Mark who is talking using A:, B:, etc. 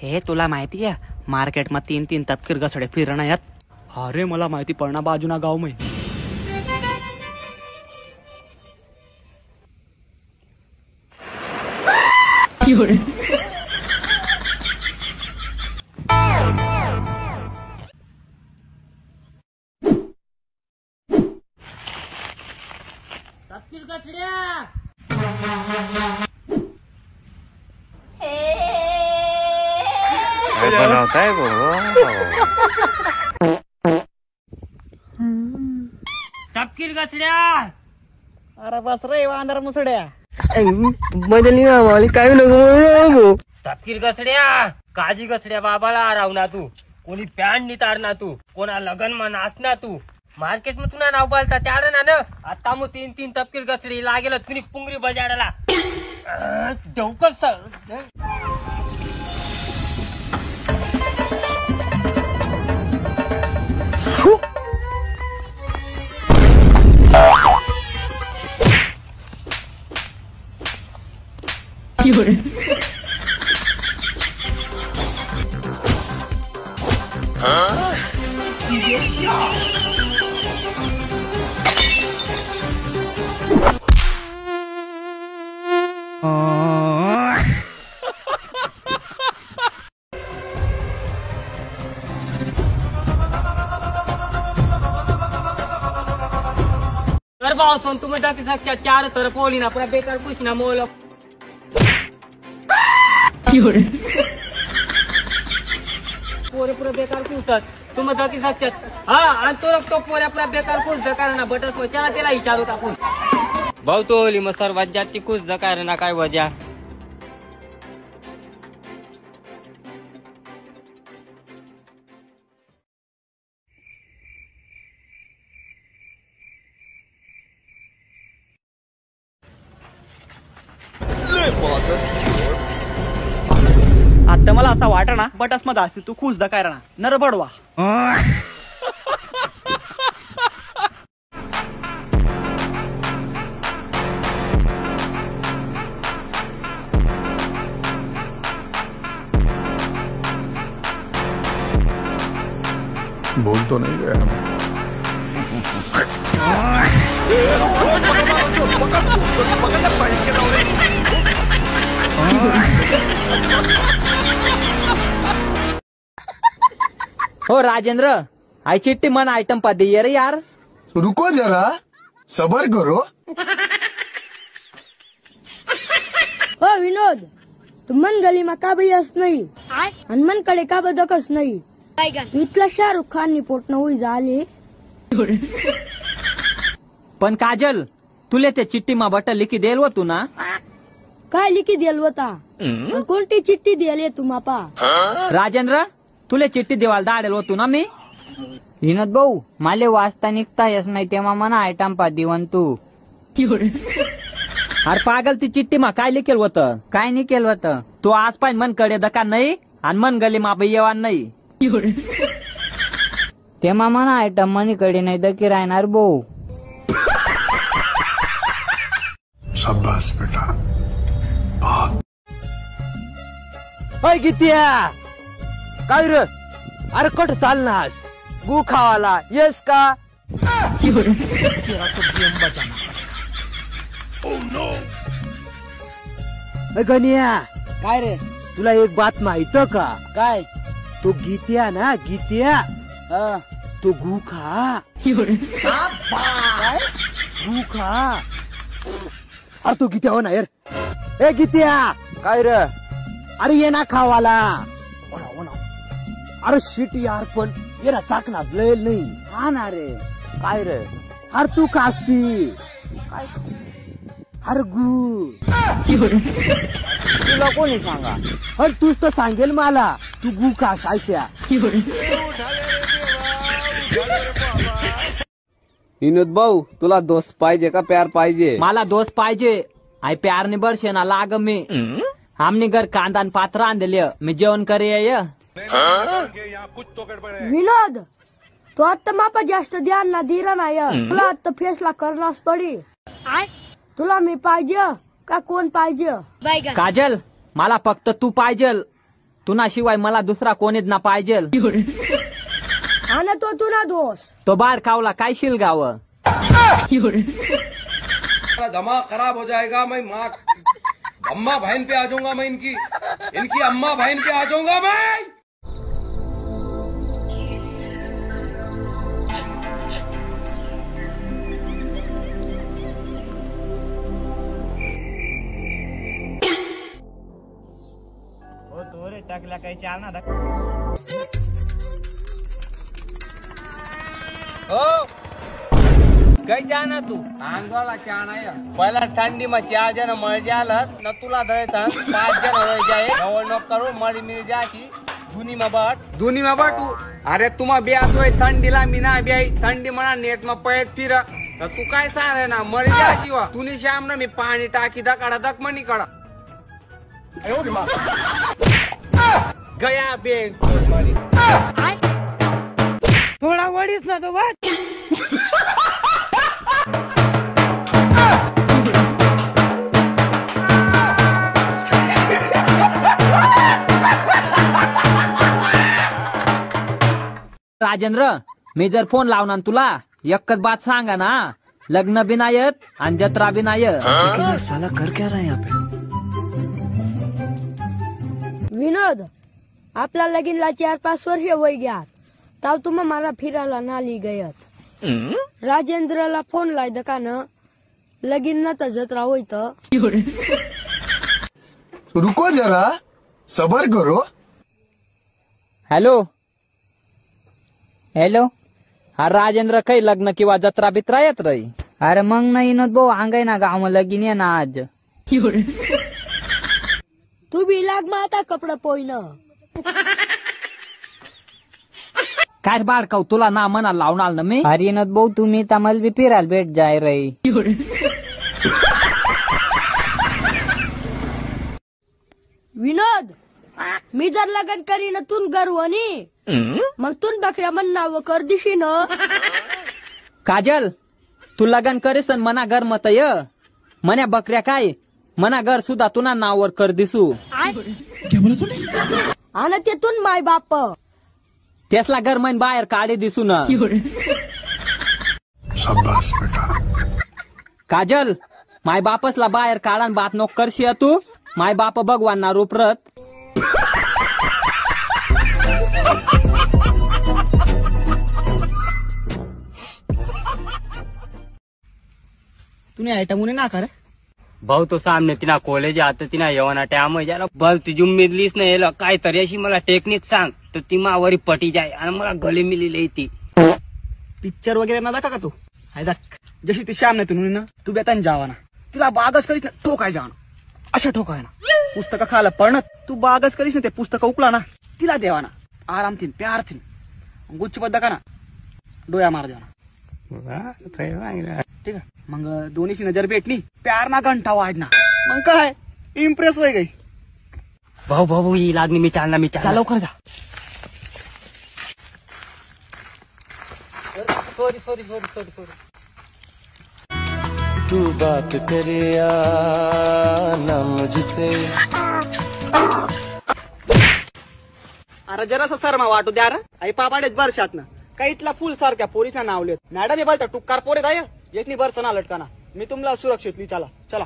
A: हे तुला माहिती आहे मार्केटमध्ये 3-3 तपकीर गसडे फिरणं यात. अरे मला माहिती पडना बाजूना गाव मै.
B: तपकीर गसड्या
C: बनवताय गो.
B: तपकीर गसड्या.
A: अरे बस रे वांदर मुसड्या.
D: मजली ना माली काय नको.
B: तपकीर गसड्या काजी गसड्या बाबाला राव ना तू. कोणी पॅन्ट नी तार ना तू. कोणा लगन मा नाच ना तू. मार्केट में तुना नाव बोलता त्यार ना न आता मग 3-3 तपकीर गसडी लागेल तुम्ही पुंगरी बजाडाला. देवकस भाव तुम्ही दाखी सकता 4 तरफ होली ना पूरा बेकार कुछ ना मोल. पोरे पुरा बेकार कुसत तुम्ही दाखी सकतात. हा आणि तो रखतो पोऱ्या पुरा बेकार कुस दकार ना बटस वचारा त्याला विचारू आपण. भाऊ तो होली मग सर्वात जास्ती कुस दकार ना काय वजा.
A: आता मला असा वाटना बटस मध्ये असते तू खुश काय राहणार नरबडवा.
C: बोल तो नहीं गया.
B: हो राजेंद्र आई चिट्टी मन आइटम पा दी रे यार.
E: रुको जरा सबर करो.
F: हो विनोद तुमन गली मा का बयस नाही हनुमान कडे का बदकस नाही. इथला शाहरुख खान नी पोट होई झाले.
B: पण काजल तुले ते चिट्टी मा बट लिखी देल हो तू ना.
F: काय लिखी देल होता कोणती चिट्टी दिली तुम्हापा.
B: राजेंद्र तुले चिट्टी देवाल दाडेल होतो ना मी.
D: विनोद भाऊ माले वाचता निघता येस नाही तेव्हा मना आयटम पा दिवन तू.
B: अरे पागल ती चिट्टी मा काय लिखेल होतं.
D: काय नाही केलं होतं.
B: तू आज पाहिजे मन कडे दका नाही आणि मन गली मा येवान नाही.
D: तेव्हा मना आयटम मनी कडे नाही दकी राहणार भाऊ.
E: शाबाश बेटा.
D: होय कितीया काय रे. अरे कट चालनास गु खावाला येस का. गनिया
B: काय रे
D: तुला एक बात माहित का.
B: काय
D: तो गीत्या ना गीत्या तो गु खा. गु खा. अरे तो गीत्या हो ना यार. ए गीत्या काय रे. अरे ये ना खावाला. अरे शिट यार पण ये ना चाकना लयल नाही.
B: हा ना रे
D: काय रे. अरे तू कास्ती अरे गु तुला कोणी सांगा. अरे तूच तर सांगेल मला तू गु खास आशा.
G: विनोद भाऊ तुला दोस्त पाहिजे का प्यार पाहिजे.
B: मला दोस्त पाहिजे. आई प्यार नि बरशे ना लाग मी. आमने घर कांदा पात्र आणले मी जेवण करे.
F: विनोद तो आता मापा जास्त ध्यान ना दिला नाही. तुला आता फेसला करणास पडी. तुला मी पाहिजे का कोण पाहिजे.
B: काजल मला फक्त तू पाहिजे. तुनाशिवाय मला दुसरा कोणीच ना पाहिजेल.
F: आणि तो तुला दोष.
B: तो बाहेर कावला काय शिलगाव.
C: दिमाग खराब हो जाएगा. मैं माँ अम्मा बहन पे आ जाऊंगा. मैं इनकी अम्मा बहन पे आ जाऊंगा मैं.
A: टाकला काही चार ना
B: हो काही चहा ना तू अंगाला चहा नाही. पहिला थंडी मग चार जण मळजे आलं न तुला धरायचा 5 जण जाय निवडणूक करू मळी मिळी जायची दुनी में बट अरे तुम्हा ब्यातोय थंडीला मी ना ब्याई थंडी म्हणा नेट मग पळत फिर तू काय सांग ना मरी जा शिवा तुनी श्याम ना मी पाणी टाकी दकाडा दक मनी कडा गया बेन
A: थोडा वडीच ना तो बात.
B: राजेंद्र मी जर फोन लावणार तुला एकच बात सांगा ना लग्न बी नायत आणि जत्रा बी नायत.
D: साला कर क्या रहा है यहाँ पे.
F: विनोद आपला लगीनला 4-5 वर्ष वय घ्या तव तुम्ही मला फिरायला नाली गयत. राजेंद्रला फोन लाय दकानं लगीन न तर जत्रा होईत.
E: रुको जरा सबर करो.
B: हॅलो हॅलो हा राजेंद्र काही लग्न किंवा जत्रा बित्रा येत रही.
A: अरे मग नाही विनोद भाऊ अंगाई ना गाव लगीन आहे ना आज.
F: तू बी लाग मग आता कपडा पोयन.
B: काय बाळकाव तुला ना म्हणा लावणार ना मी.
A: अरे विनोद भाऊ तुम्ही तमल बी फिरायला भेट जाय रही.
F: विनोद मी जर लग्न करीन तून गर्वनी मग तून बकऱ्या मन नाव कर दिशी न.
B: काजल तू लग्न करीस मना घर मत य मन्या बकऱ्या काय मना घर सुद्धा तुना नावावर कर दिसू.
F: आणि तेथून माय बाप
B: त्यासला घर मन बाहेर काढे दिसू न.
E: शाबाश बेटा.
B: काजल माय बापसला बाहेर काढान बात नको करशी तू. माय बाप भगवान ना रूपरत.
A: तूने आयटम ना कर
B: भाऊ तो सामने तिना कॉलेज आता तिना येवाना टाइम जरा बस तुझी उम्मीद लीस नाही यायला काय तरी अशी मला टेक्निक सांग तर ती मावारी पटी जाय आणि मला गली मिली ती.
A: पिक्चर वगैरे ना दाखा का तू हाय दाख जशी ती श्याम नाही तू ना तू बेतान जावा ना तिला बागच करीस ना ठोकाय जाणं अशा ठोकाय ना पुस्तकं खायला पडणं तू बागच करीस ना ते पुस्तकं उपला ना तिला देवा ना आराम थिन प्यार थिन गुच्छ बद्दा का ना डोया मार देवा ना. ठीक आहे मग दोन्हीची नजर भेटली प्यार ना घंटा वाज ना मग काय इम्प्रेस होई गई.
B: भाऊ भाऊ ही लागणी मी चालना
A: लवकर जा.
B: सॉरी
H: तू बात करे ना मुझसे.
A: अरे जरासा शर्मा वाटू द्या आई पापाडेच वर्षात ना काही इथला फुल सारख्या पोरीच्या नावलेत मॅडम हे बोलता टुक्कार पोरे काय एकनी बरसना लटकाना मी तुम्हाला सुरक्षित चला चला.